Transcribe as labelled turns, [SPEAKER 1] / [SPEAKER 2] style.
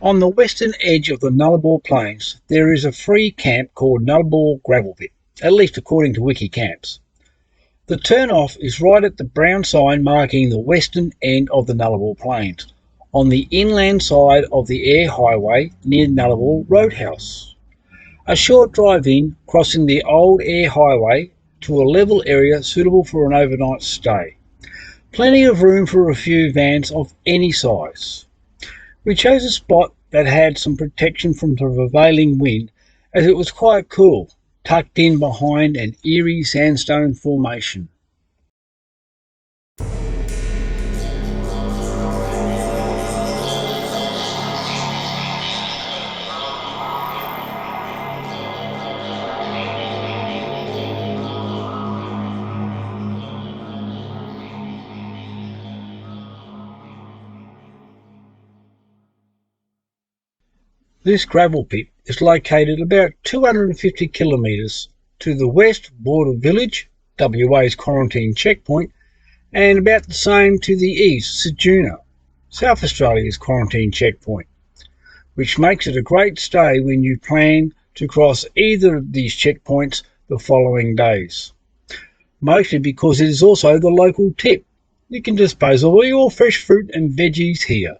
[SPEAKER 1] On the western edge of the Nullarbor Plains, there is a free camp called Nullarbor Gravel Pit, at least according to Wikicamps. The turn-off is right at the brown sign marking the western end of the Nullarbor Plains, on the inland side of the Eyer Highway near Nullarbor Roadhouse. A short drive in, crossing the old Eyer Highway to a level area suitable for an overnight stay. Plenty of room for a few vans of any size. We chose a spot that had some protection from the prevailing wind, as it was quite cool, tucked in behind an eerie sandstone formation. This gravel pit is located about 250 kilometres to the west border village, WA's quarantine checkpoint, and about the same to the east, Ceduna, South Australia's quarantine checkpoint, which makes it a great stay when you plan to cross either of these checkpoints the following days. Mostly because it is also the local tip. You can dispose of all your fresh fruit and veggies here.